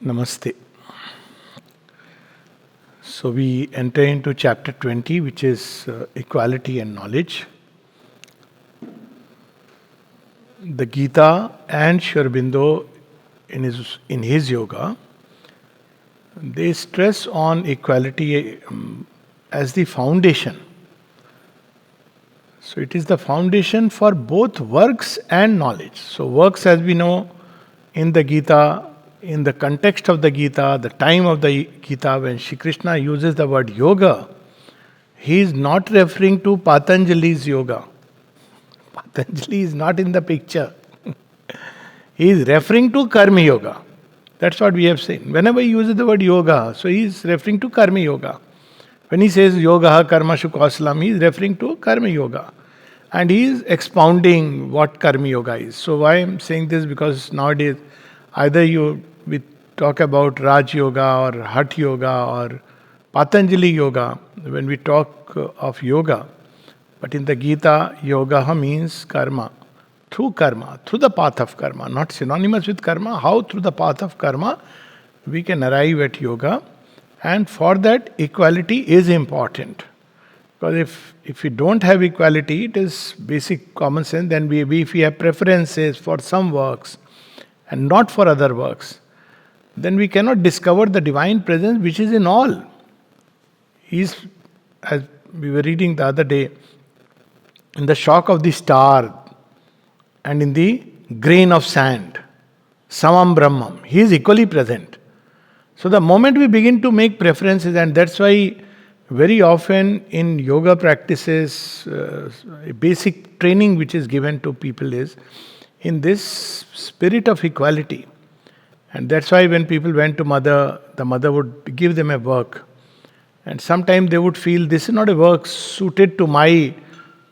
Namaste. So we enter into chapter 20, which is equality and knowledge. The Gita and Sri Aurobindo in his yoga, they stress on equality as the foundation. So it is the foundation for both works and knowledge. So works, as we know, in the Gita, in the context of the Gita, the time of the Gita, when Shri Krishna uses the word yoga, he is not referring to Patanjali's yoga. Patanjali is not in the picture. He is referring to Karma Yoga. That's what we have seen. Whenever he uses the word yoga, so he is referring to Karma Yoga. When he says yoga karmashu kausalam, he is referring to Karma Yoga. And he is expounding what Karma Yoga is. So why I am saying this? Because nowadays, either we talk about Raj Yoga or Hatha Yoga or Patanjali Yoga when we talk of yoga. But in the Gita, yoga means karma, through the path of karma, not synonymous with karma. How through the path of karma we can arrive at yoga, and for that equality is important. Because if we don't have equality, it is basic common sense. Then if we have preferences for some works and not for other works, then we cannot discover the divine presence which is in all. As we were reading the other day, in the shock of the star and in the grain of sand, Samam Brahmam, he is equally present. So the moment we begin to make preferences, and that's why very often in yoga practices, a basic training which is given to people is in this spirit of equality. And that's why when people went to mother, the mother would give them a work. And sometimes they would feel this is not a work suited to my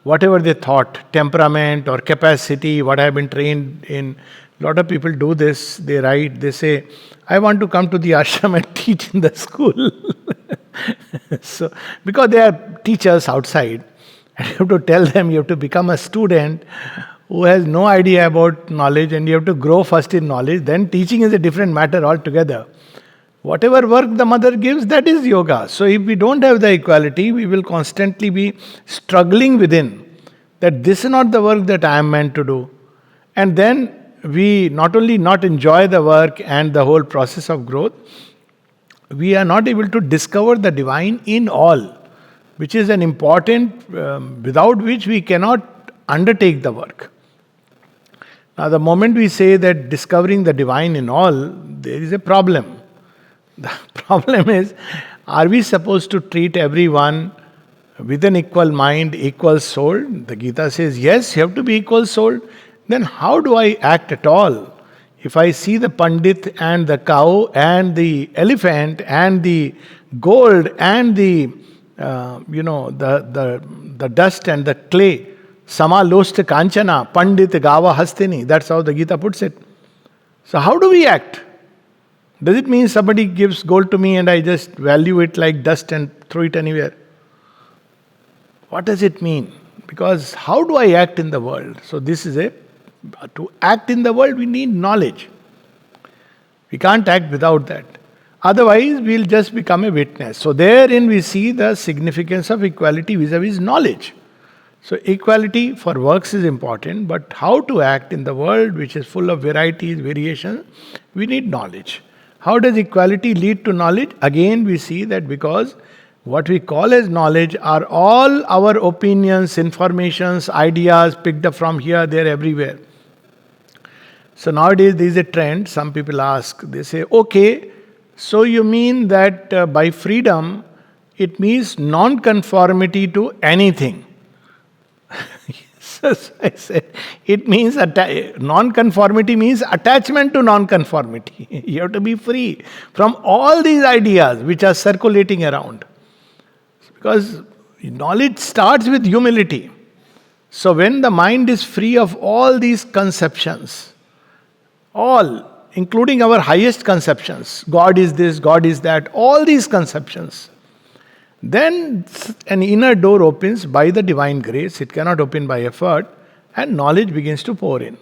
whatever they thought, temperament or capacity, what I have been trained in. A lot of people do this, they write, they say, I want to come to the ashram and teach in the school. So, because they are teachers outside, and you have to tell them you have to become a student who has no idea about knowledge, and you have to grow first in knowledge, then teaching is a different matter altogether. Whatever work the mother gives, that is yoga. So if we don't have the equality, we will constantly be struggling within that this is not the work that I am meant to do. And then we not only not enjoy the work and the whole process of growth, we are not able to discover the divine in all, which is an important, without which we cannot undertake the work. Now the moment we say that discovering the divine in all, there is a problem. The problem is, are we supposed to treat everyone with an equal mind, equal soul? The Gita says, yes, you have to be equal souled. Then how do I act at all? If I see the Pandit and the cow and the elephant and the gold and the dust and the clay, Sama losta kanchana, Pandit gava hastini. That's how the Gita puts it. So how do we act? Does it mean somebody gives gold to me and I just value it like dust and throw it anywhere? What does it mean? Because how do I act in the world? So to act in the world we need knowledge. We can't act without that. Otherwise we'll just become a witness. So therein we see the significance of equality vis-a-vis knowledge. So equality for works is important, but how to act in the world which is full of varieties, variations, we need knowledge. How does equality lead to knowledge? Again, we see that because what we call as knowledge are all our opinions, informations, ideas picked up from here, there, everywhere. So nowadays there is a trend, some people ask, they say, okay, so you mean that by freedom, it means non-conformity to anything. So I said, it means non-conformity means attachment to non-conformity. You have to be free from all these ideas which are circulating around. Because knowledge starts with humility. So when the mind is free of all these conceptions, all, including our highest conceptions, God is this, God is that, all these conceptions, then an inner door opens by the divine grace. It cannot open by effort, and knowledge begins to pour in.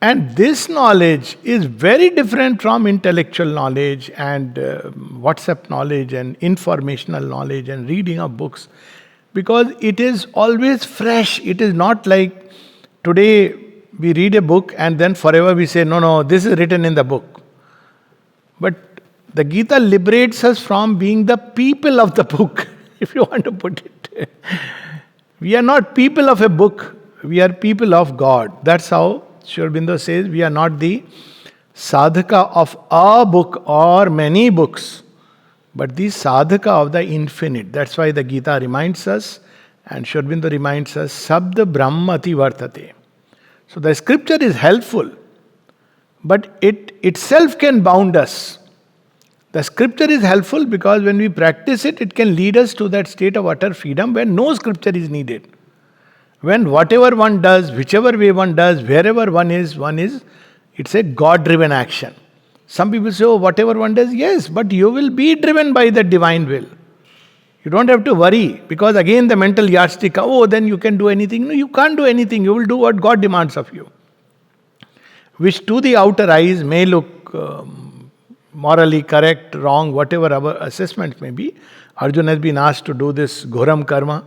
And this knowledge is very different from intellectual knowledge and WhatsApp knowledge and informational knowledge and reading of books, because it is always fresh. It is not like today we read a book and then forever we say, no, no, this is written in the book. But the Gita liberates us from being the people of the book, if you want to put it. We are not people of a book, we are people of God. That's how Sri Aurobindo says we are not the sadhaka of a book or many books, but the sadhaka of the infinite. That's why the Gita reminds us, and Sri Aurobindo reminds us, Sabda Brahmati Vartate. So the scripture is helpful, but it itself can bound us. The scripture is helpful because when we practice it, it can lead us to that state of utter freedom where no scripture is needed. When whatever one does, whichever way one does, wherever one is, it's a God-driven action. Some people say, oh, whatever one does, yes, but you will be driven by the divine will. You don't have to worry, because again the mental yardstick, oh, then you can do anything. No, you can't do anything. You will do what God demands of you. Which to the outer eyes may look morally correct, wrong, whatever our assessment may be. Arjuna has been asked to do this Ghoram Karma.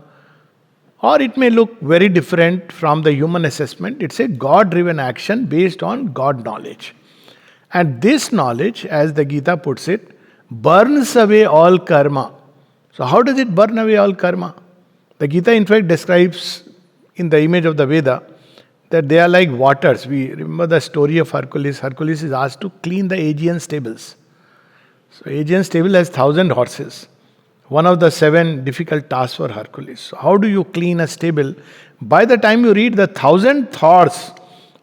Or it may look very different from the human assessment. It's a God-driven action based on God knowledge. And this knowledge, as the Gita puts it, burns away all karma. So how does it burn away all karma? The Gita in fact describes in the image of the Veda that they are like waters. We remember the story of Hercules. Hercules is asked to clean the Aegean stables. So Aegean stable has 1,000 horses. One of the 7 difficult tasks for Hercules. So how do you clean a stable? By the time you read the 1,000th horse,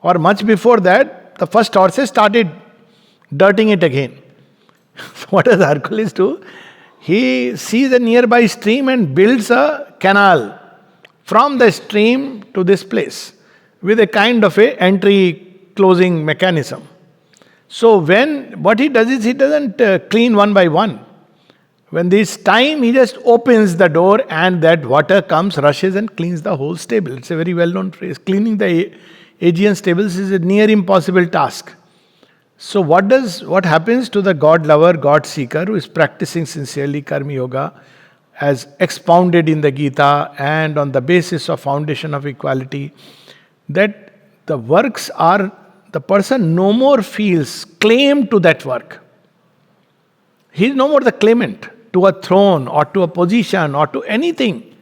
or much before that, the first horses started dirting it again. So what does Hercules do? He sees a nearby stream and builds a canal from the stream to this place with a kind of a entry closing mechanism. So what he does is he doesn't clean one by one. When this time, he just opens the door and that water comes, rushes and cleans the whole stable. It's a very well-known phrase. Cleaning the Aegean stables is a near impossible task. So what happens to the God lover, God seeker who is practicing sincerely Karma Yoga as expounded in the Gita and on the basis of foundation of equality, that the works are, the person no more feels claim to that work. He is no more the claimant to a throne or to a position or to anything.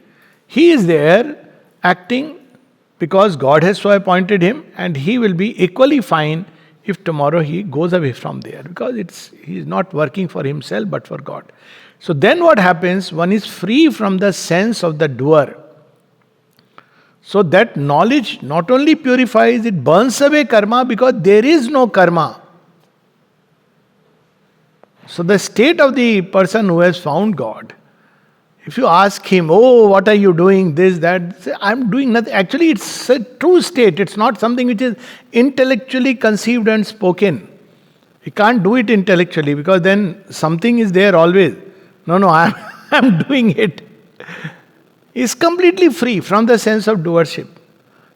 He is there acting because God has so appointed him, and he will be equally fine if tomorrow he goes away from there, because he is not working for himself but for God. So then what happens? One is free from the sense of the doer. So that knowledge not only purifies, it burns away karma, because there is no karma. So the state of the person who has found God, if you ask him, oh, what are you doing, this, that, say, I'm doing nothing. Actually, it's a true state. It's not something which is intellectually conceived and spoken. You can't do it intellectually, because then something is there always. No, I'm doing it. It's completely free from the sense of doership.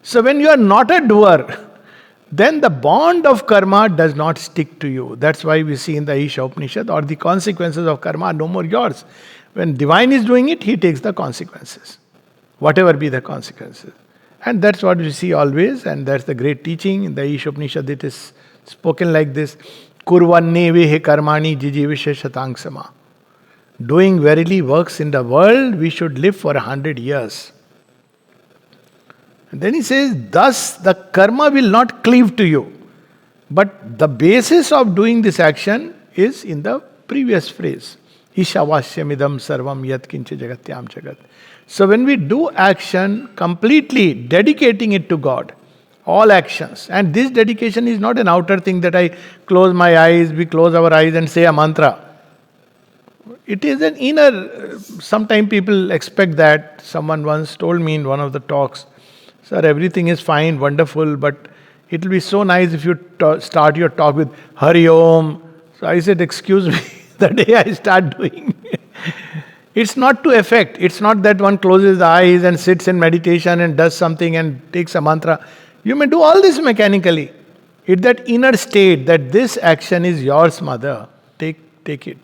So when you are not a doer, then the bond of karma does not stick to you. That's why we see in the Isha Upanishad, or the consequences of karma are no more yours. When divine is doing it, he takes the consequences, whatever be the consequences. And that's what we see always, and that's the great teaching in the Isha Upanishad. It is spoken like this: Kurvanne vehe karmani jijivishe shatangsama. Doing verily works in the world, we should live for 100 years. And then he says, thus the karma will not cleave to you. But the basis of doing this action is in the previous phrase. Ishavasyamidam sarvam yat kincha jagatyam jagat. So when we do action, completely dedicating it to God, all actions, and this dedication is not an outer thing that I close my eyes, we close our eyes and say a mantra. It is an inner, sometimes people expect that. Someone once told me in one of the talks, sir, everything is fine, wonderful, but it will be so nice if you start your talk with Hari Om. So I said, excuse me, the day I start doing it's not to effect. It's not that one closes the eyes and sits in meditation and does something and takes a mantra. You may do all this mechanically. It's that inner state that this action is yours, mother. Take it.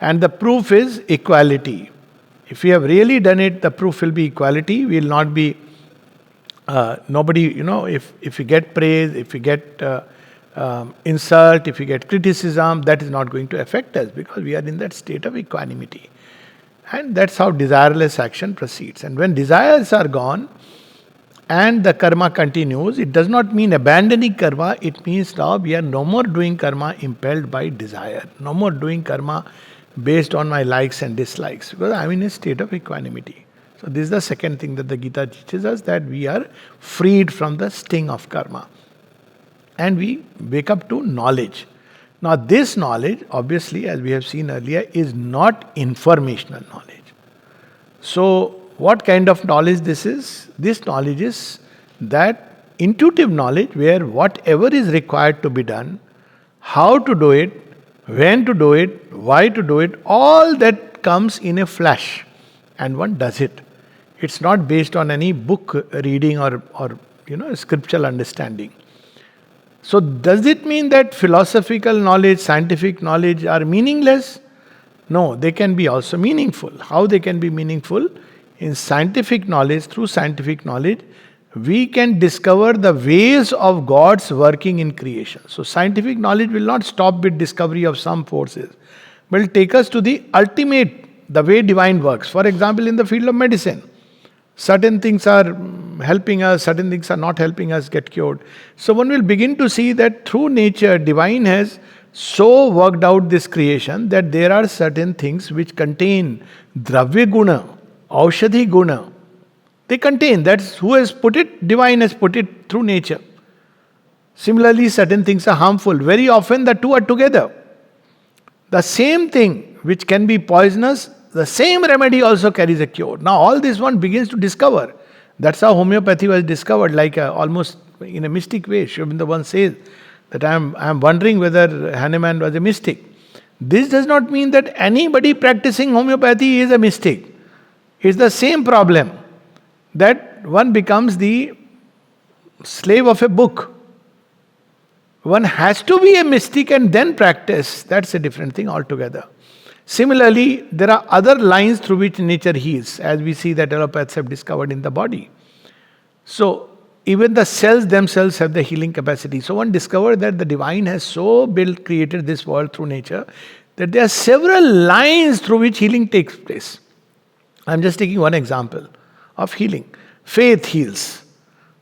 And the proof is equality. If we have really done it, the proof will be equality. We will not be nobody, if we get praise, if we get insult, if we get criticism, that is not going to affect us because we are in that state of equanimity. And that's how desireless action proceeds. And when desires are gone and the karma continues, it does not mean abandoning karma, it means now we are no more doing karma impelled by desire, no more doing karma based on my likes and dislikes, because I am in a state of equanimity. So this is the second thing that the Gita teaches us, that we are freed from the sting of karma. And we wake up to knowledge. Now this knowledge, obviously, as we have seen earlier, is not informational knowledge. So what kind of knowledge this is? This knowledge is that intuitive knowledge where whatever is required to be done, how to do it, when to do it, why to do it, all that comes in a flash and one does it. It's not based on any book reading or scriptural understanding. So does it mean that philosophical knowledge, scientific knowledge are meaningless? No, they can be also meaningful. How they can be meaningful? In scientific knowledge, through scientific knowledge, we can discover the ways of God's working in creation. So scientific knowledge will not stop with discovery of some forces, but will take us to the ultimate, the way divine works. For example, in the field of medicine, certain things are helping us, certain things are not helping us get cured. So one will begin to see that through nature, divine has so worked out this creation that there are certain things which contain dravya guna, aushadhi guna. They contain, that's who has put it, divine has put it through nature. Similarly, certain things are harmful. Very often the two are together. The same thing which can be poisonous, the same remedy also carries a cure. Now all this one begins to discover. That's how homeopathy was discovered, like almost in a mystic way. Sri Aurobindo once says that I am wondering whether Hahnemann was a mystic. This does not mean that anybody practicing homeopathy is a mystic. It's the same problem, that one becomes the slave of a book. One has to be a mystic and then practice. That's a different thing altogether. Similarly, there are other lines through which nature heals, as we see that allopaths have discovered in the body. So, even the cells themselves have the healing capacity. So, one discovered that the divine has so created this world through nature that there are several lines through which healing takes place. I'm just taking one example of healing. Faith heals.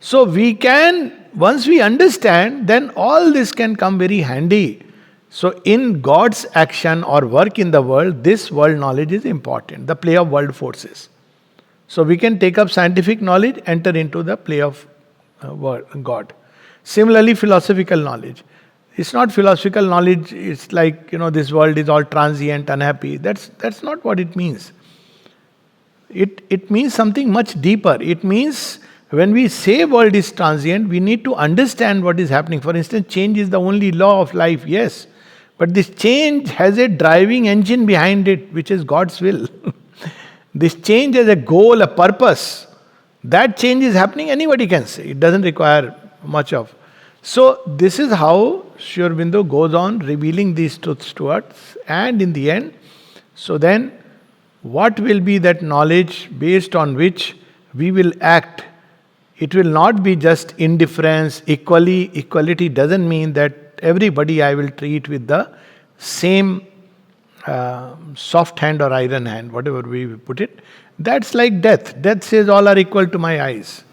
So, we can, once we understand, then all this can come very handy. So in God's action or work in the world, this world knowledge is important, the play of world forces. So we can take up scientific knowledge, enter into the play of God. Similarly, philosophical knowledge. It's not philosophical knowledge, it's like, this world is all transient, unhappy. That's not what it means. It means something much deeper. It means when we say world is transient, we need to understand what is happening. For instance, change is the only law of life, yes. But this change has a driving engine behind it, which is God's will. This change has a goal, a purpose. That change is happening, anybody can say. It doesn't require much of. So, this is how Sri Aurobindo goes on revealing these truths to us. And in the end, so then, what will be that knowledge based on which we will act? It will not be just indifference, equality doesn't mean that everybody I will treat with the same soft hand or iron hand, whatever we put it. That's like death. Death says all are equal to my eyes.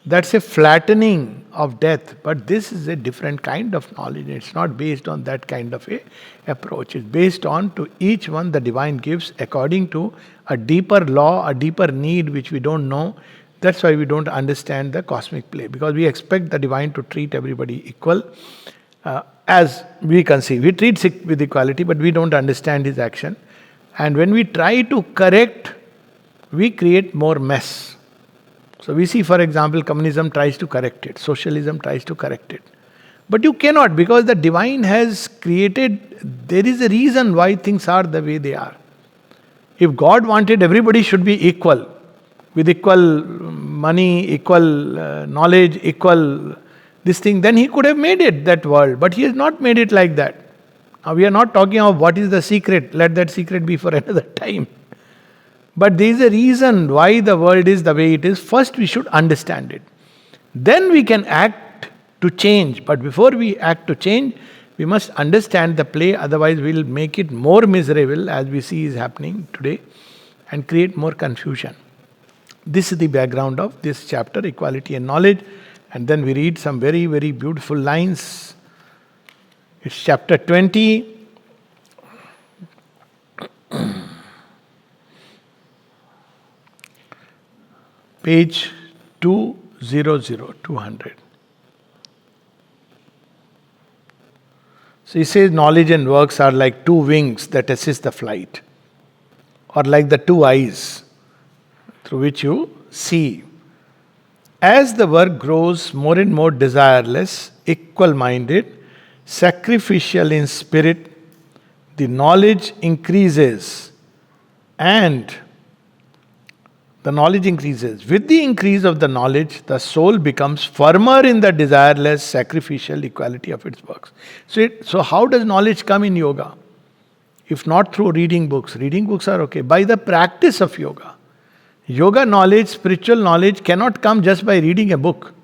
That's a flattening of death. But this is a different kind of knowledge. It's not based on that kind of a approach. It's based on to each one the divine gives according to a deeper law, a deeper need which we don't know. That's why we don't understand the cosmic play, because we expect the divine to treat everybody equal. As we conceive. He treats it with equality, but we don't understand his action. And when we try to correct, we create more mess. So we see, for example, communism tries to correct it, socialism tries to correct it. But you cannot, because the divine has created, there is a reason why things are the way they are. If God wanted everybody should be equal, with equal money, equal knowledge, equal this thing, then he could have made it, that world. But he has not made it like that. Now we are not talking of what is the secret. Let that secret be for another time. But there is a reason why the world is the way it is. First we should understand it. Then we can act to change. But before we act to change, we must understand the play. Otherwise we will make it more miserable, as we see is happening today, and create more confusion. This is the background of this chapter, Equality and Knowledge. And then we read some very, very beautiful lines. It's chapter 20. Page 200. So he says, knowledge and works are like two wings that assist the flight, or like the two eyes through which you see. As the work grows more and more desireless, equal-minded, sacrificial in spirit, the knowledge increases, and the knowledge increases. With the increase of the knowledge, the soul becomes firmer in the desireless, sacrificial equality of its works. So how does knowledge come in yoga? If not through reading books. Reading books are okay. By the practice of yoga. Yoga knowledge, spiritual knowledge cannot come just by reading a book.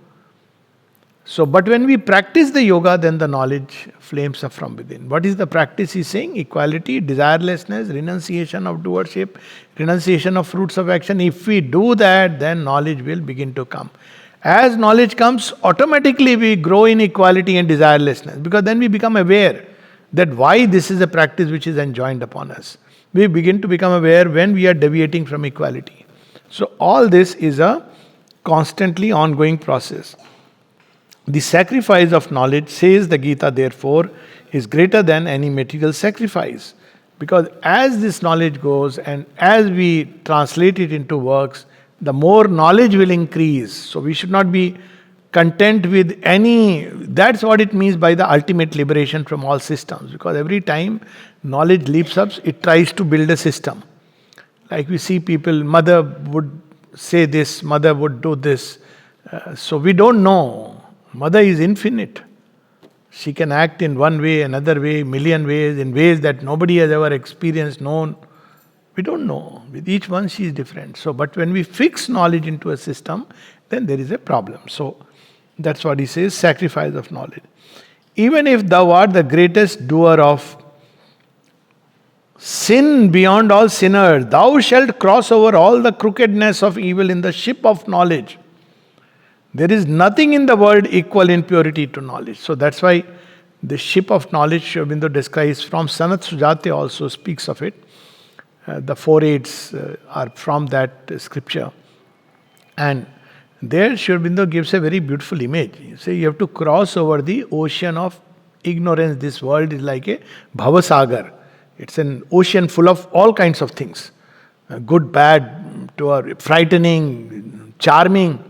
So, but when we practice the yoga, then the knowledge flames up from within. What is the practice he's saying? Equality, desirelessness, renunciation of doership, renunciation of fruits of action. If we do that, then knowledge will begin to come. As knowledge comes, automatically we grow in equality and desirelessness, because then we become aware that why this is a practice which is enjoined upon us. We begin to become aware when we are deviating from equality. So all this is a constantly ongoing process. The sacrifice of knowledge, says the Gita, therefore, is greater than any material sacrifice. Because as this knowledge goes and as we translate it into works, the more knowledge will increase. So we should not be content with any. That's what it means by the ultimate liberation from all systems. Because every time knowledge leaps up, it tries to build a system. Like we see people, mother would say this, mother would do this. So we don't know. Mother is infinite. She can act in one way, another way, million ways, in ways that nobody has ever experienced, known. We don't know. With each one she is different. So, but when we fix knowledge into a system, then there is a problem. So, that's what he says, sacrifice of knowledge. Even if thou art the greatest doer of sin beyond all sinners, thou shalt cross over all the crookedness of evil in the ship of knowledge. There is nothing in the world equal in purity to knowledge. So that's why the ship of knowledge, Sri Aurobindo describes from Sanat Sujate also speaks of it. The 4 aids are from that scripture. And there Sri Aurobindo gives a very beautiful image. You say you have to cross over the ocean of ignorance. This world is like a Bhavasagar. It's an ocean full of all kinds of things. Good, bad, frightening, charming.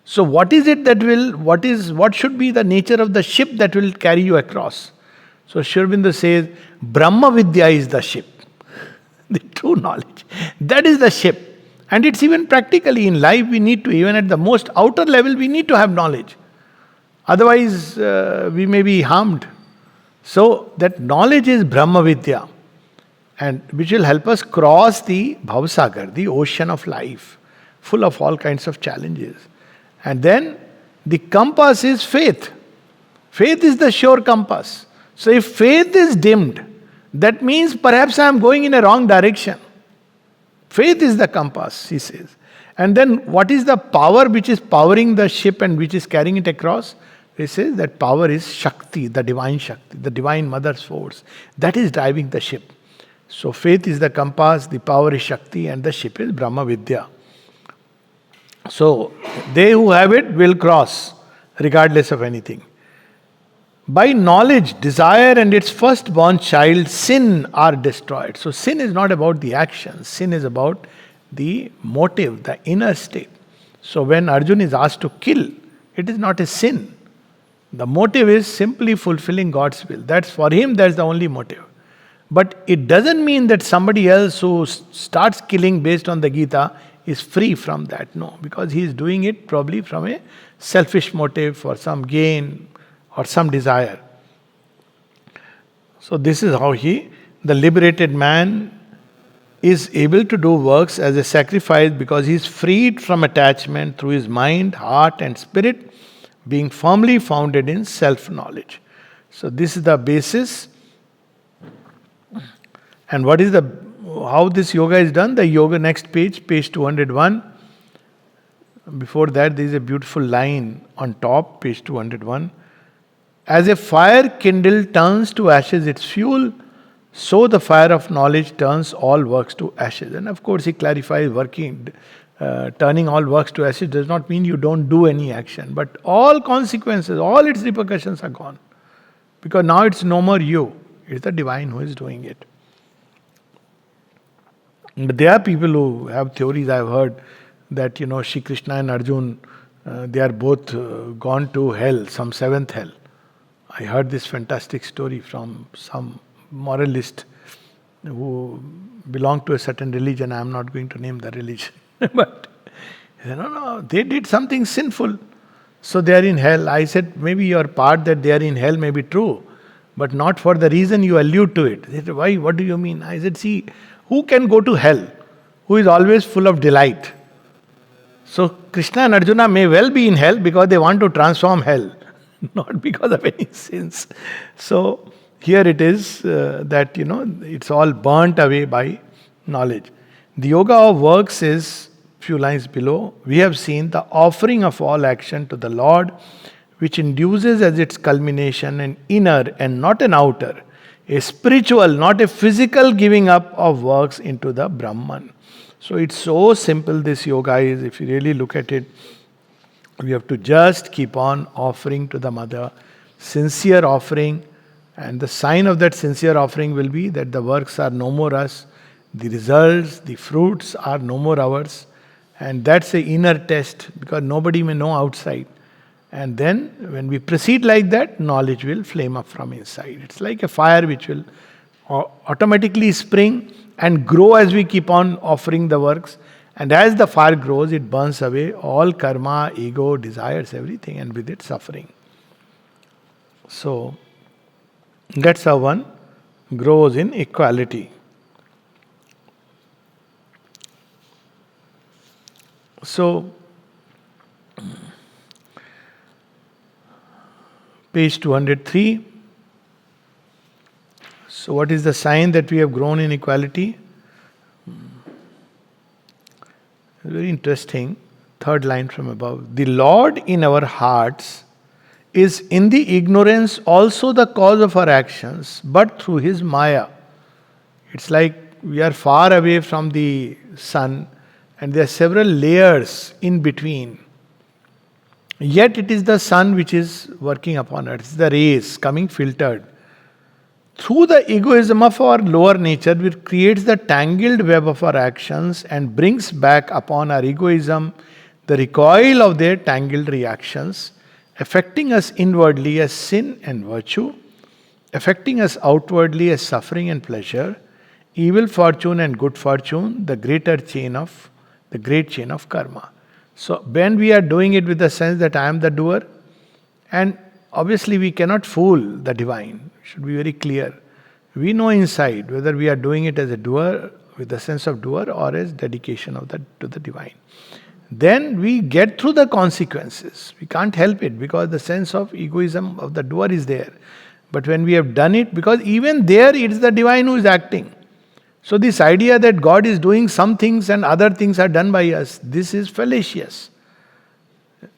So what is it that what should be the nature of the ship that will carry you across? So Sri Aurobindo says, Brahma Vidya is the ship. The true knowledge. That is the ship. And it's even practically in life we need to, even at the most outer level, we need to have knowledge. Otherwise, we may be harmed. So that knowledge is Brahma Vidya, and which will help us cross the Bhavasagar, the ocean of life, full of all kinds of challenges. And then the compass is faith. Faith is the sure compass. So if faith is dimmed, that means perhaps I am going in a wrong direction. Faith is the compass, he says. And then what is the power which is powering the ship and which is carrying it across? He says that power is Shakti, the divine mother's force. That is driving the ship. So faith is the compass, the power is Shakti, and the ship is Brahma Vidya. So, they who have it will cross, regardless of anything. By knowledge, desire and its firstborn child, sin, are destroyed. So, sin is not about the action. Sin is about the motive, the inner state. So, when Arjuna is asked to kill, it is not a sin. The motive is simply fulfilling God's will. That's for him, that's the only motive. But it doesn't mean that somebody else who starts killing based on the Gita is free from that. No, because he is doing it probably from a selfish motive, for some gain or some desire. So this is how the liberated man is able to do works as a sacrifice because he is freed from attachment through his mind, heart and spirit, being firmly founded in self-knowledge. So this is the basis. And what is how this yoga is done? The yoga, next page 201. Before that, there is a beautiful line on top, page 201. As a fire kindled turns to ashes its fuel, so the fire of knowledge turns all works to ashes. And of course, he clarifies turning all works to ashes does not mean you don't do any action, but all consequences, all its repercussions are gone. Because now it's no more you, it's the divine who is doing it. But there are people who have theories. I've heard that Shri Krishna and Arjun, they are both gone to hell, some seventh hell. I heard this fantastic story from some moralist who belonged to a certain religion. I am not going to name the religion, but no, they did something sinful, so they are in hell. I said, maybe your part that they are in hell may be true, but not for the reason you allude to it. They said, why? What do you mean? I said, see, who can go to hell? Who is always full of delight? So Krishna and Arjuna may well be in hell because they want to transform hell, not because of any sins. So here it is that it's all burnt away by knowledge. The yoga of works is, few lines below, we have seen the offering of all action to the Lord, which induces as its culmination an inner and not an outer, a spiritual, not a physical giving up of works into the Brahman. So it's so simple, this yoga is, if you really look at it. We have to just keep on offering to the Mother, sincere offering, and the sign of that sincere offering will be that the works are no more us, the results, the fruits are no more ours, and that's the inner test because nobody may know outside. And then when we proceed like that, knowledge will flame up from inside. It's like a fire which will automatically spring and grow as we keep on offering the works. And as the fire grows, it burns away all karma, ego, desires, everything, and with it suffering. So that's how one grows in equality. So, page 203. So what is the sign that we have grown in equality? Very interesting. Third line from above. The Lord in our hearts is in the ignorance also the cause of our actions, but through His Maya. It's like we are far away from the sun and there are several layers in between. Yet it is the sun which is working upon us. It's the rays coming filtered. Through the egoism of our lower nature, which creates the tangled web of our actions and brings back upon our egoism the recoil of their tangled reactions, affecting us inwardly as sin and virtue, affecting us outwardly as suffering and pleasure, evil fortune and good fortune, the great chain of karma. So when we are doing it with the sense that I am the doer, and obviously we cannot fool the divine, should be very clear. We know inside whether we are doing it as a doer, with the sense of doer, or as dedication to the divine. Then we get through the consequences. We can't help it because the sense of egoism of the doer is there. But when we have done it, because even there it's the divine who is acting. So this idea that God is doing some things and other things are done by us, this is fallacious.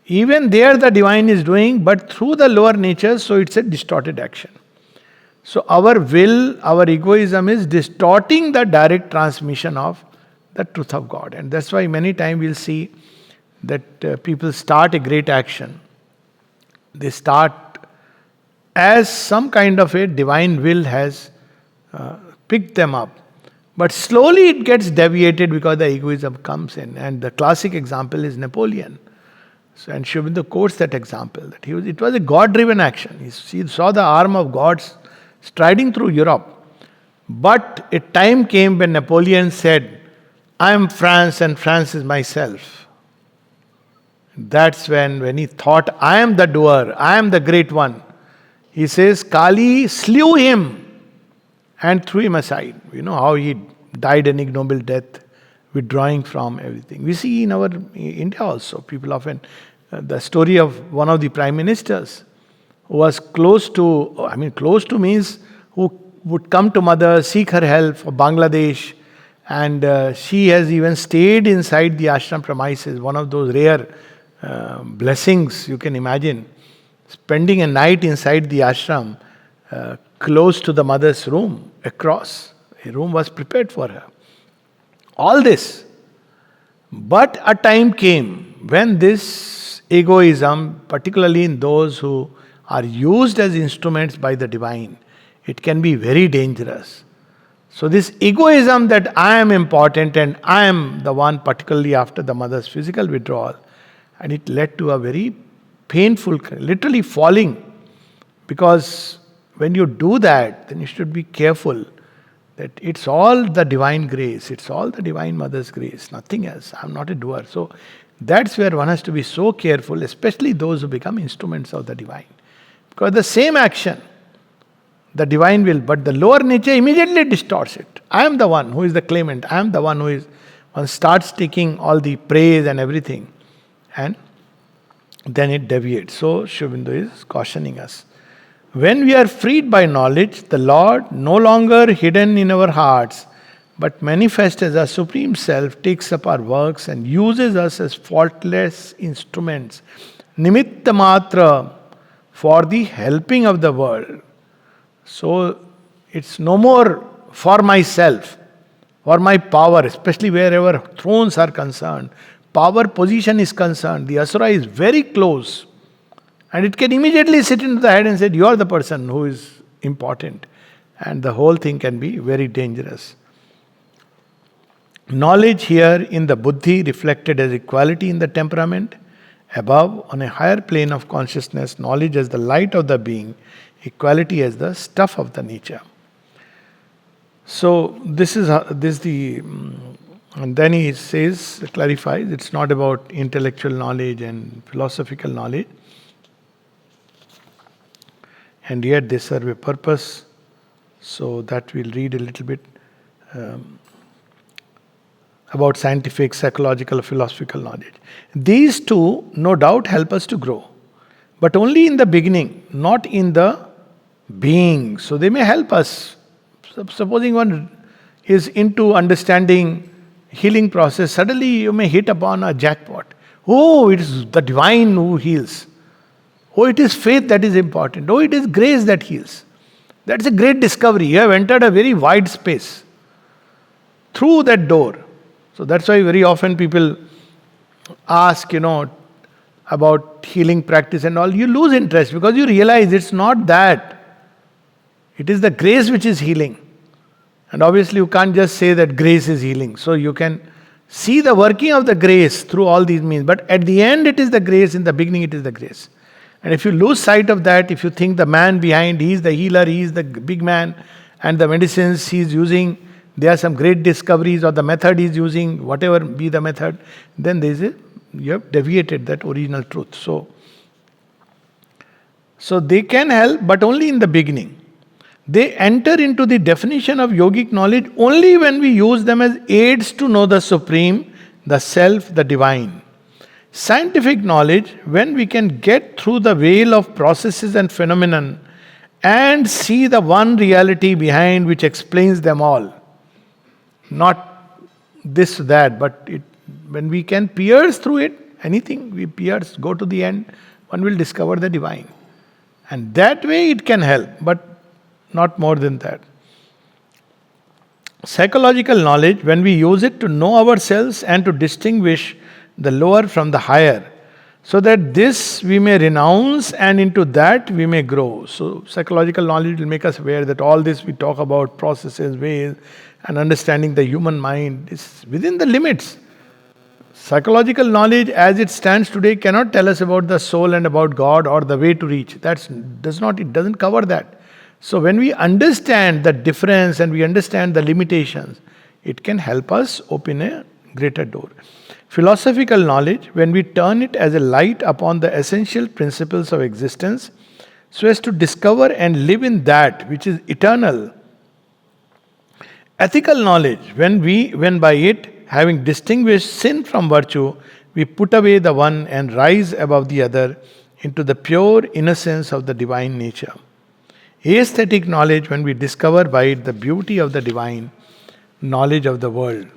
Even there the divine is doing, but through the lower nature, so it's a distorted action. So our will, our egoism is distorting the direct transmission of the truth of God. And that's why many times we'll see that people start a great action. They start as some kind of a divine will has picked them up. But slowly it gets deviated because the egoism comes in. And the classic example is Napoleon. So, and Sri Aurobindo quotes that example, that it was a God-driven action. He saw the arm of God striding through Europe. But a time came when Napoleon said, I am France and France is myself. That's when he thought, I am the doer, I am the great one. He says, Kali slew him and threw him aside. You know how he died an ignoble death, withdrawing from everything. We see in our India also, people often, the story of one of the prime ministers who was close to, close to means who would come to mother, seek her help for Bangladesh, and she has even stayed inside the ashram premises, one of those rare blessings you can imagine. Spending a night inside the ashram, close to the mother's room, across. A room was prepared for her. All this. But a time came when this egoism, particularly in those who are used as instruments by the divine, it can be very dangerous. So this egoism that I am important and I am the one, particularly after the mother's physical withdrawal, and it led to a very painful, literally falling. Because when you do that, then you should be careful that it's all the divine grace, it's all the divine mother's grace, nothing else. I'm not a doer. So that's where one has to be so careful, especially those who become instruments of the divine. Because the same action, the divine will, but the lower nature immediately distorts it. I am the one who is the claimant. I am the one who is, one starts taking all the praise and everything, and then it deviates. So Sri Aurobindo is cautioning us. When we are freed by knowledge, the Lord, no longer hidden in our hearts, but manifest as our Supreme Self, takes up our works and uses us as faultless instruments, nimitta matra, for the helping of the world. So it's no more for myself, for my power, especially wherever thrones are concerned, power position is concerned. The asura is very close. And it can immediately sit into the head and say, you are the person who is important. And the whole thing can be very dangerous. Knowledge here in the buddhi reflected as equality in the temperament. Above, on a higher plane of consciousness, knowledge as the light of the being, equality as the stuff of the nature. So this is the... And then he says, clarifies, it's not about intellectual knowledge and philosophical knowledge. And yet they serve a purpose. So that we'll read a little bit about scientific, psychological, philosophical knowledge. These two, no doubt, help us to grow. But only in the beginning, not in the being. So they may help us. Supposing one is into understanding healing process, suddenly you may hit upon a jackpot. Oh, it is the divine who heals. Oh, it is faith that is important. Oh, it is grace that heals. That's a great discovery. You have entered a very wide space through that door. So that's why very often people ask, about healing practice and all. You lose interest because you realize it's not that. It is the grace which is healing. And obviously you can't just say that grace is healing. So you can see the working of the grace through all these means. But at the end it is the grace, in the beginning it is the grace. And if you lose sight of that, if you think the man behind, he is the healer, he is the big man, and the medicines he is using, there are some great discoveries, or the method he is using, whatever be the method, then you have deviated that original truth. So they can help, but only in the beginning. They enter into the definition of yogic knowledge only when we use them as aids to know the Supreme, the Self, the Divine. Scientific knowledge, when we can get through the veil of processes and phenomenon and see the one reality behind which explains them all. Not this, that, but when we can pierce through it, anything we pierce, go to the end, one will discover the divine. And that way it can help, but not more than that. Psychological knowledge, when we use it to know ourselves and to distinguish the lower from the higher, so that this we may renounce and into that we may grow. So psychological knowledge will make us aware that all this we talk about, processes, ways, and understanding the human mind is within the limits. Psychological knowledge as it stands today cannot tell us about the soul and about God or the way to reach. It doesn't cover that. So when we understand the difference and we understand the limitations, it can help us open a greater door. Philosophical knowledge, when we turn it as a light upon the essential principles of existence, so as to discover and live in that which is eternal. Ethical knowledge, when by it, having distinguished sin from virtue, we put away the one and rise above the other into the pure innocence of the divine nature. Aesthetic knowledge, when we discover by it the beauty of the divine, knowledge of the world.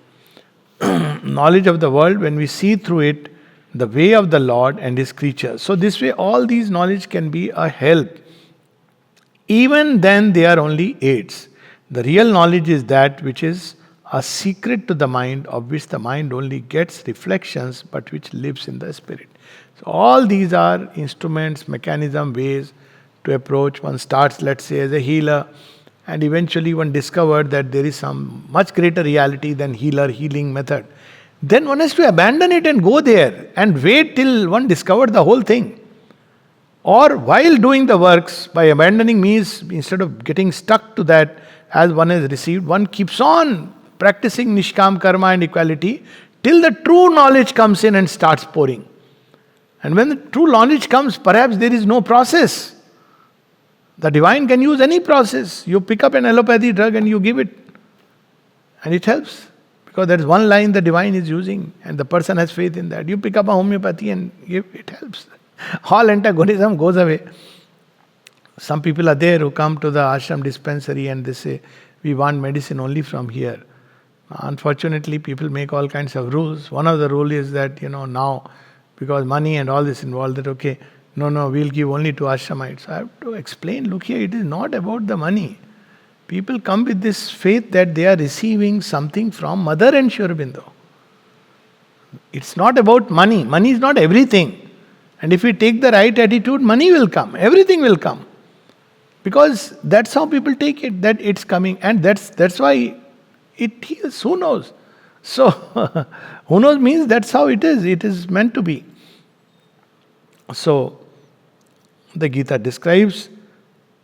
Knowledge of the world, when we see through it the way of the Lord and His creatures. So, this way, all these knowledge can be a help. Even then, they are only aids. The real knowledge is that which is a secret to the mind, of which the mind only gets reflections, but which lives in the spirit. So, all these are instruments, mechanism, ways to approach. One starts, let's say, as a healer, and eventually one discovered that there is some much greater reality than healing method. Then one has to abandon it and go there and wait till one discovered the whole thing. Or while doing the works, by abandoning means, instead of getting stuck to that as one has received, one keeps on practicing Nishkam Karma and equality till the true knowledge comes in and starts pouring. And when the true knowledge comes, perhaps there is no process. The divine can use any process. You pick up an allopathy drug and you give it. And it helps. Because there is one line the divine is using and the person has faith in that. You pick up a homeopathy and give it helps. All antagonism goes away. Some people are there who come to the ashram dispensary and they say, we want medicine only from here. Unfortunately, people make all kinds of rules. One of the rules is that, now, because money and all this involved, that okay, no, we'll give only to ashramites. I have to explain, look here, it is not about the money. People come with this faith that they are receiving something from Mother and Sri Aurobindo. It's not about money. Money is not everything. And if we take the right attitude, money will come. Everything will come. Because that's how people take it, that it's coming. And that's why it heals. Who knows? So, who knows means that's how it is. It is meant to be. So, the Gita describes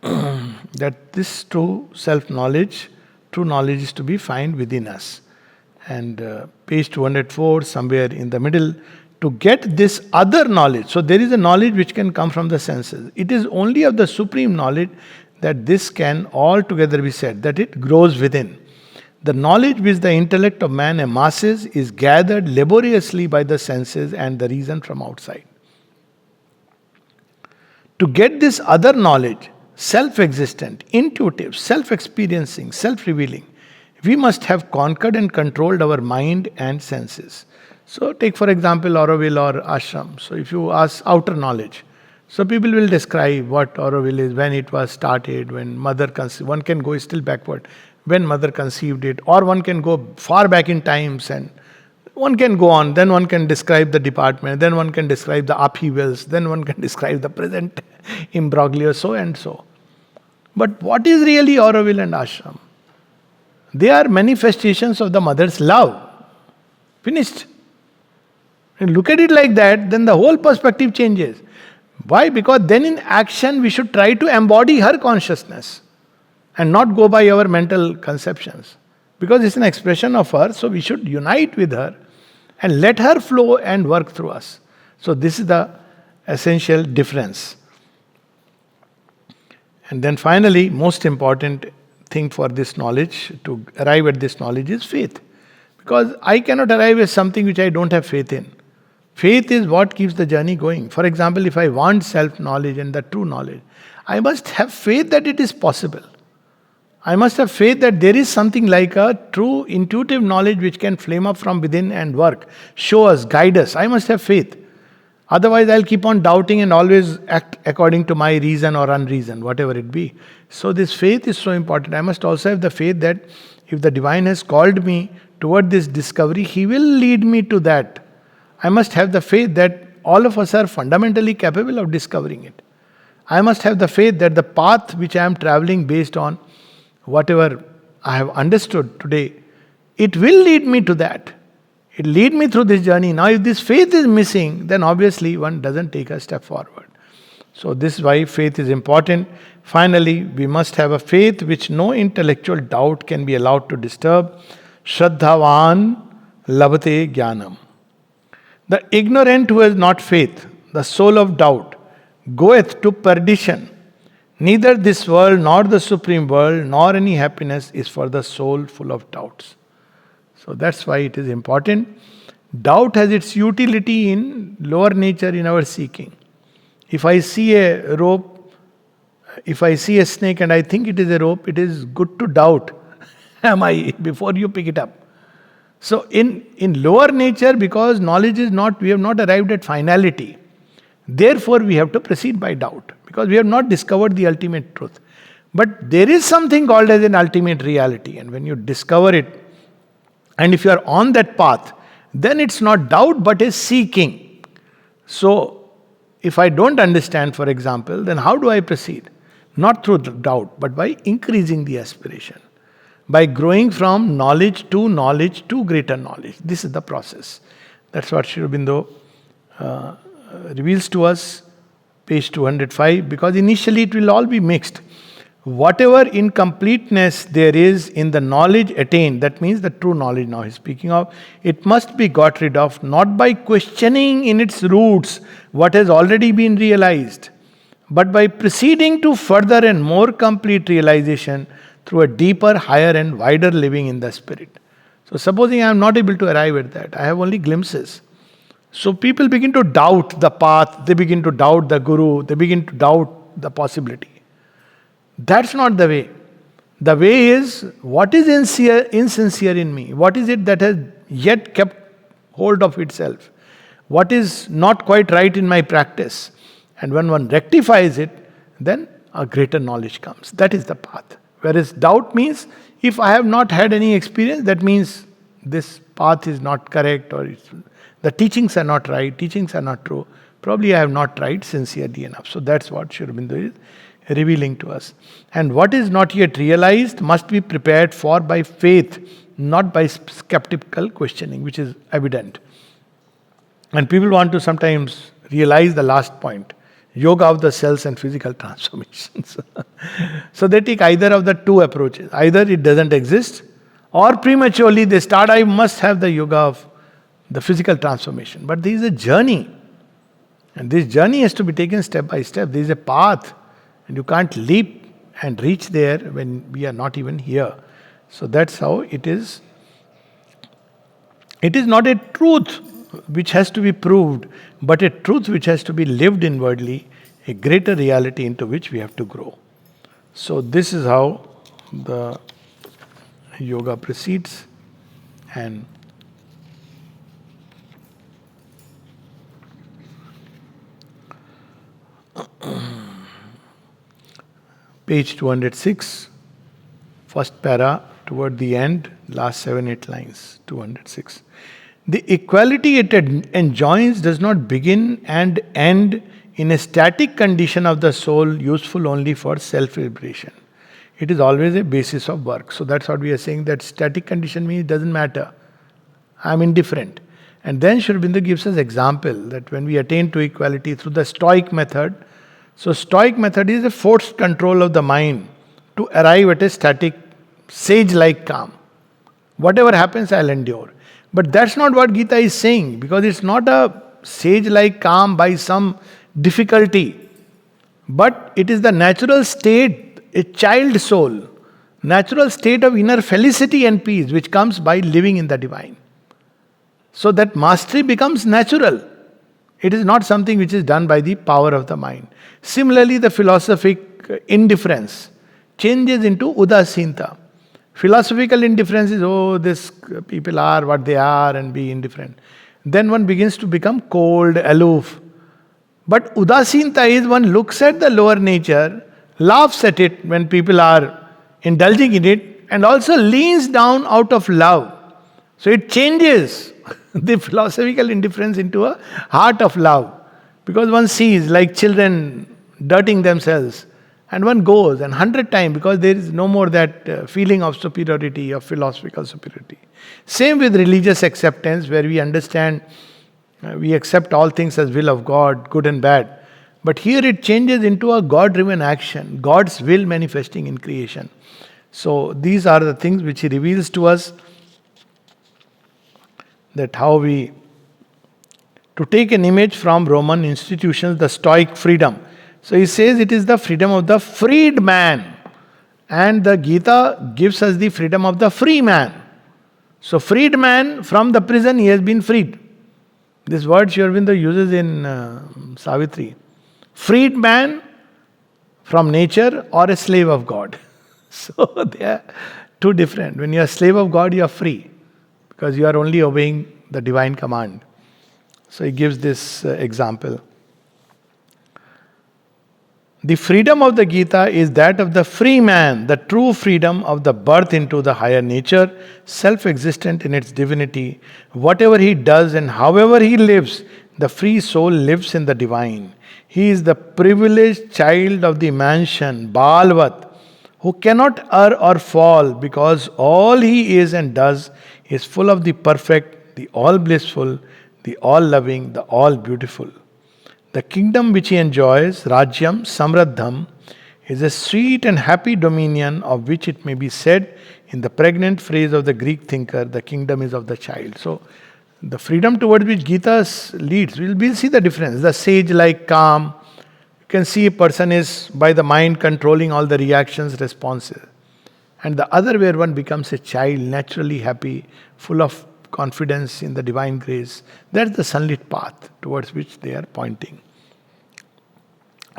that this true self-knowledge, true knowledge is to be found within us. And page 204, somewhere in the middle, to get this other knowledge. So there is a knowledge which can come from the senses. It is only of the supreme knowledge that this can altogether be said, that it grows within. The knowledge which the intellect of man amasses is gathered laboriously by the senses and the reason from outside. To get this other knowledge, self-existent, intuitive, self-experiencing, self-revealing, we must have conquered and controlled our mind and senses. So take for example Auroville or ashram. So if you ask outer knowledge, so people will describe what Auroville is, when it was started, when mother conceived. One can go still backward, when mother conceived it, or one can go far back in times and one can go on. Then one can describe the department, then one can describe the upheavals, then one can describe the present imbroglio, so and so. But what is really Auroville and ashram? They are manifestations of the mother's love. Finished. And look at it like that, then the whole perspective changes. Why? Because then in action we should try to embody her consciousness and not go by our mental conceptions. Because it's an expression of her, so we should unite with her and let her flow and work through us. So this is the essential difference. And then finally, most important thing for this knowledge, to arrive at this knowledge, is faith. Because I cannot arrive at something which I don't have faith in. Faith is what keeps the journey going. For example, if I want self-knowledge and the true knowledge, I must have faith that it is possible. I must have faith that there is something like a true intuitive knowledge which can flame up from within and work, show us, guide us. I must have faith. Otherwise, I'll keep on doubting and always act according to my reason or unreason, whatever it be. So this faith is so important. I must also have the faith that if the divine has called me toward this discovery, he will lead me to that. I must have the faith that all of us are fundamentally capable of discovering it. I must have the faith that the path which I am traveling based on whatever I have understood today, it will lead me to that. It will lead me through this journey. Now, if this faith is missing, then obviously one doesn't take a step forward. So this is why faith is important. Finally, we must have a faith which no intellectual doubt can be allowed to disturb. Shraddhavan labhate jnanam. The ignorant who has not faith, the soul of doubt, goeth to perdition. Neither this world, nor the supreme world, nor any happiness is for the soul full of doubts. So that's why it is important. Doubt has its utility in lower nature in our seeking. If I see a rope, if I see a snake and I think it is a rope, it is good to doubt. Am I before you pick it up? So in lower nature, because knowledge is not, we have not arrived at finality. Therefore, we have to proceed by doubt, because we have not discovered the ultimate truth. But there is something called as an ultimate reality, and when you discover it, and if you are on that path, then it's not doubt but a seeking. So, if I don't understand, for example, then how do I proceed? Not through the doubt, but by increasing the aspiration. By growing from knowledge to greater knowledge. This is the process. That's what Sri Aurobindo reveals to us, page 205, because initially it will all be mixed. Whatever incompleteness there is in the knowledge attained, that means the true knowledge now he's speaking of, it must be got rid of, not by questioning in its roots what has already been realized, but by proceeding to further and more complete realization through a deeper, higher and wider living in the spirit. So supposing I am not able to arrive at that, I have only glimpses. So people begin to doubt the path, they begin to doubt the guru, they begin to doubt the possibility. That's not the way. The way is, what is insincere in me? What is it that has yet kept hold of itself? What is not quite right in my practice? And when one rectifies it, then a greater knowledge comes. That is the path. Whereas doubt means, if I have not had any experience, that means this path is not correct, or the teachings are not right, teachings are not true. Probably I have not tried sincerely enough. So that's what Sri Aurobindo is revealing to us. And what is not yet realized must be prepared for by faith, not by skeptical questioning, which is evident. And people want to sometimes realize the last point, yoga of the cells and physical transformations. So they take either of the two approaches. Either it doesn't exist, or prematurely they start, I must have the yoga of the physical transformation. But there is a journey. And this journey has to be taken step by step. There is a path. And you can't leap and reach there when we are not even here. So that's how it is. It is not a truth which has to be proved, but a truth which has to be lived inwardly, a greater reality into which we have to grow. So this is how the yoga proceeds. And page 206, first para toward the end, last 7-8 lines, 206. The equality it enjoins does not begin and end in a static condition of the soul useful only for self-liberation. It is always a basis of work. So that's what we are saying, that static condition means it doesn't matter. I am indifferent. And then Sri Aurobindo gives us example that when we attain to equality through the Stoic method, so Stoic method is a forced control of the mind to arrive at a static, sage-like calm. Whatever happens, I'll endure. But that's not what Gita is saying, because it's not a sage-like calm by some difficulty, but it is the natural state, a child soul, natural state of inner felicity and peace which comes by living in the divine. So that mastery becomes natural. It is not something which is done by the power of the mind. Similarly, the philosophic indifference changes into udasinta. Philosophical indifference is, oh, this people are what they are, and be indifferent. Then one begins to become cold, aloof. But udasinta is one looks at the lower nature, laughs at it when people are indulging in it, and also leans down out of love. So it changes the philosophical indifference into a heart of love. Because one sees like children dirting themselves, and one goes and 100 times, because there is no more that feeling of superiority, of philosophical superiority. Same with religious acceptance, where we understand, we accept all things as will of God, good and bad. But here it changes into a God-driven action, God's will manifesting in creation. So these are the things which He reveals to us. that how we, to take an image from Roman institutions, the Stoic freedom. So he says it is the freedom of the freed man. And the Gita gives us the freedom of the free man. So freed man, from the prison he has been freed. This word Sri Aurobindo uses in Savitri. Freed man from nature or a slave of God. So they are two different. When you are a slave of God, you are free because you are only obeying the divine command. So he gives this example. The freedom of the Gita is that of the free man, the true freedom of the birth into the higher nature, self-existent in its divinity. Whatever he does and however he lives, the free soul lives in the divine. He is the privileged child of the mansion, Balvat, who cannot err or fall because all he is and does is full of the perfect, the all blissful, the all loving, the all beautiful. The kingdom which he enjoys, Rajyam Samraddham, is a sweet and happy dominion of which it may be said in the pregnant phrase of the Greek thinker, the kingdom is of the child. So, the freedom towards which Gita leads, we'll see the difference. The sage-like calm, you can see a person is by the mind controlling all the reactions, responses. And the other where one becomes a child, naturally happy, full of confidence in the divine grace. That's the sunlit path towards which they are pointing.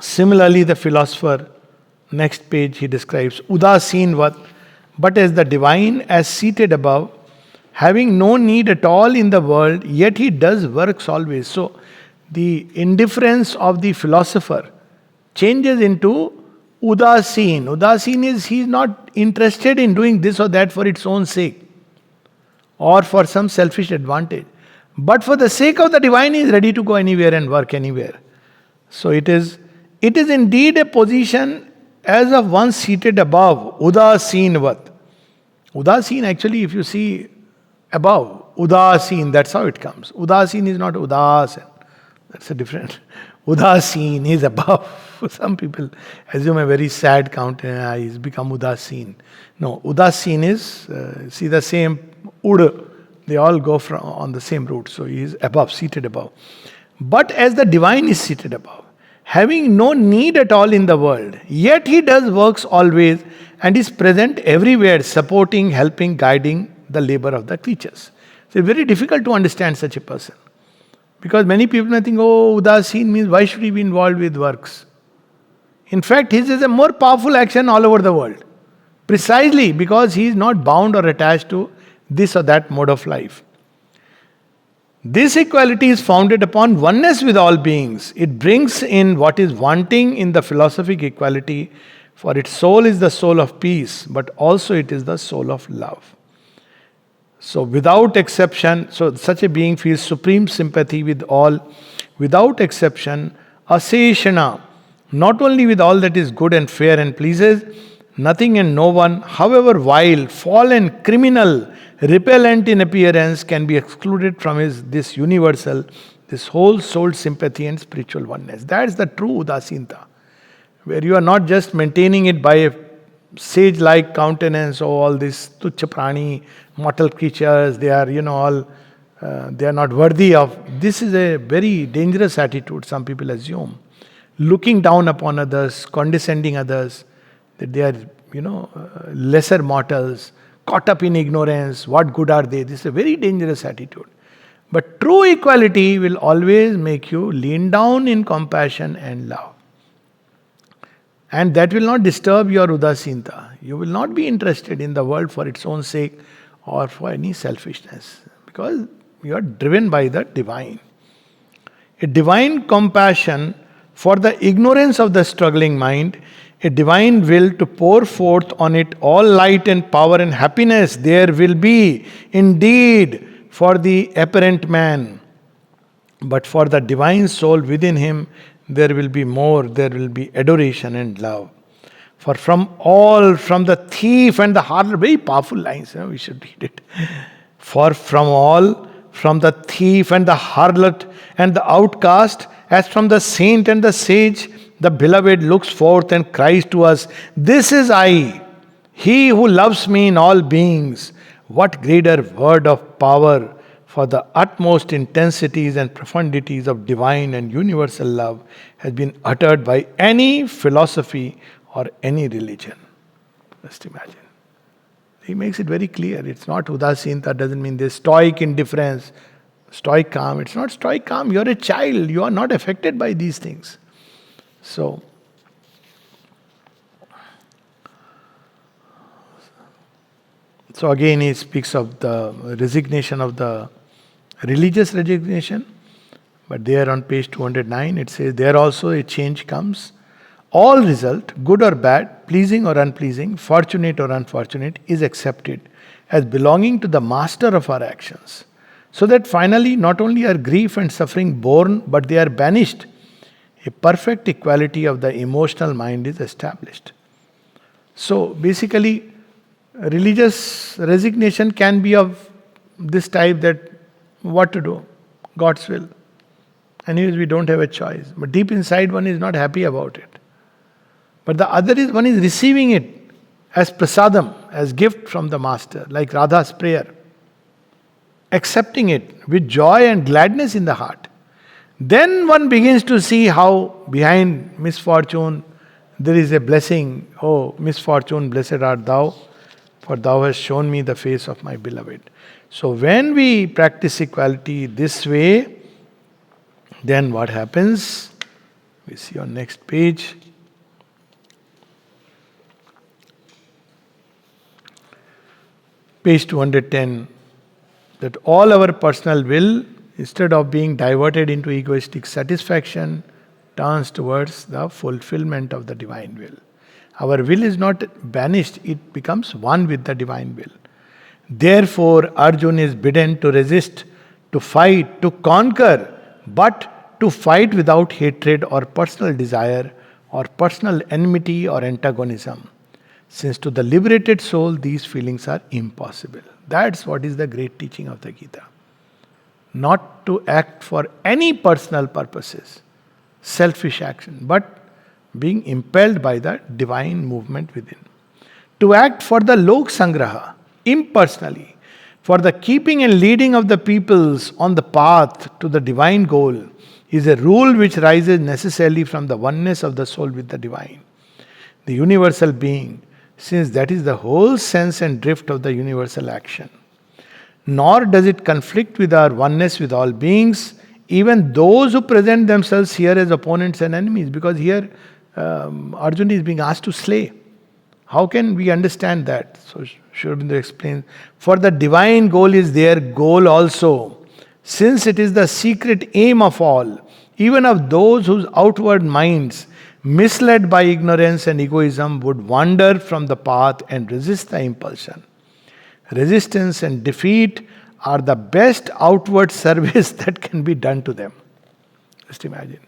Similarly, the philosopher, next page, he describes Udasinvat, but as the divine, as seated above, having no need at all in the world, yet he does works always. So, the indifference of the philosopher changes into Udasin. Udasin is he is not interested in doing this or that for its own sake, or for some selfish advantage. But for the sake of the divine, he is ready to go anywhere and work anywhere. So it is indeed a position as of one seated above, Udasinvat. Udasin, actually, if you see above, Udasin, that's how it comes. Udasin is not Udasan. That's a different. Udasin is above. Some people assume a very sad countenance, he's become Udasin. No, Udasin is, see the same Ud, they all go from on the same route. So he is above, seated above. But as the divine is seated above, having no need at all in the world, yet he does works always and is present everywhere, supporting, helping, guiding the labor of the creatures. So it's very difficult to understand such a person. Because many people may think, oh, Udasin means why should he be involved with works? In fact, his is a more powerful action all over the world. Precisely because he is not bound or attached to this or that mode of life. This equality is founded upon oneness with all beings. It brings in what is wanting in the philosophic equality, for its soul is the soul of peace, but also it is the soul of love. So without exception, so such a being feels supreme sympathy with all, without exception, aseshana, not only with all that is good and fair and pleases, nothing and no one, however vile, fallen, criminal, repellent in appearance, can be excluded from this universal, this whole soul sympathy and spiritual oneness. That's the true Udasinta, where you are not just maintaining it by a sage-like countenance, or all these tuchha prani, mortal creatures, they are, all, they are not worthy of. This is a very dangerous attitude, some people assume. Looking down upon others, condescending others, that they are, lesser mortals, caught up in ignorance, what good are they? This is a very dangerous attitude. But true equality will always make you lean down in compassion and love. And that will not disturb your Udasinta. You will not be interested in the world for its own sake or for any selfishness, because you are driven by the divine. A divine compassion for the ignorance of the struggling mind, a divine will to pour forth on it all light and power and happiness there will be indeed for the apparent man. But for the divine soul within him, there will be more, there will be adoration and love. For from the thief and the harlot, very powerful lines, we should read it. For from the thief and the harlot and the outcast, as from the saint and the sage, the beloved looks forth and cries to us, "This is I, he who loves me in all beings." What greater word of power for the utmost intensities and profundities of divine and universal love has been uttered by any philosophy or any religion. Just imagine. He makes it very clear. It's not udasinta, doesn't mean this stoic indifference, stoic calm. It's not stoic calm. You're a child. You are not affected by these things. So again he speaks of the resignation of the religious resignation, but there on page 209 it says, there also a change comes. All result, good or bad, pleasing or unpleasing, fortunate or unfortunate, is accepted as belonging to the master of our actions. So that finally not only are grief and suffering borne, but they are banished. A perfect equality of the emotional mind is established. So basically, religious resignation can be of this type, that what to do? God's will. Anyways, we don't have a choice. But deep inside, one is not happy about it. But the other is, one is receiving it as prasadam, as gift from the master, like Radha's prayer. Accepting it with joy and gladness in the heart. Then one begins to see how behind misfortune there is a blessing. Oh, misfortune, blessed art thou, for thou hast shown me the face of my beloved. So when we practice equality this way, then what happens? We see on next page. Page 210, that all our personal will, instead of being diverted into egoistic satisfaction, turns towards the fulfillment of the divine will. Our will is not banished, it becomes one with the divine will. Therefore, Arjuna is bidden to resist, to fight, to conquer, but to fight without hatred or personal desire or personal enmity or antagonism. Since to the liberated soul, these feelings are impossible. That's what is the great teaching of the Gita. Not to act for any personal purposes, selfish action, but being impelled by the divine movement within. To act for the Lok Sangraha, impersonally, for the keeping and leading of the peoples on the path to the divine goal, is a rule which rises necessarily from the oneness of the soul with the divine, the universal being, since that is the whole sense and drift of the universal action. Nor does it conflict with our oneness with all beings, even those who present themselves here as opponents and enemies, because here Arjuna is being asked to slay. How can we understand that? So Sri Aurobindo explains, for the divine goal is their goal also, since it is the secret aim of all, even of those whose outward minds, misled by ignorance and egoism, would wander from the path and resist the impulsion. Resistance and defeat are the best outward service that can be done to them. Just imagine.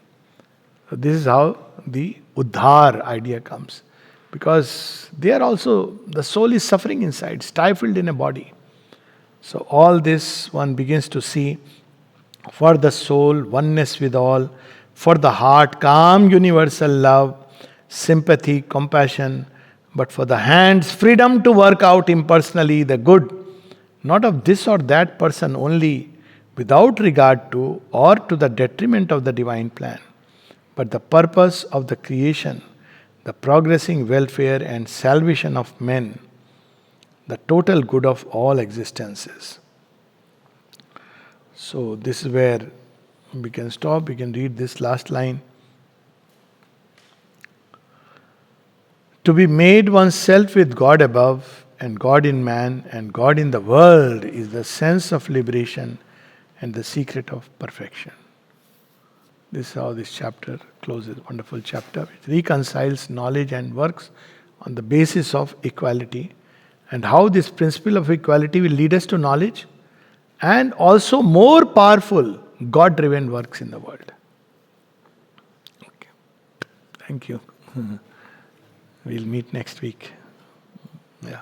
So this is how the Uddhar idea comes. Because they are also, the soul is suffering inside, stifled in a body. So all this one begins to see, for the soul, oneness with all, for the heart, calm universal love, sympathy, compassion, but for the hands, freedom to work out impersonally the good, not of this or that person only, without regard to or to the detriment of the divine plan, but the purpose of the creation, the progressing welfare and salvation of men, the total good of all existences. So this is where we can stop. We can read this last line. To be made oneself with God above, and God in man, and God in the world is the sense of liberation and the secret of perfection. This is how this chapter closes. Wonderful chapter which reconciles knowledge and works on the basis of equality, and how this principle of equality will lead us to knowledge and also more powerful God-driven works in the world. Okay. Thank you. We'll meet next week. Yeah.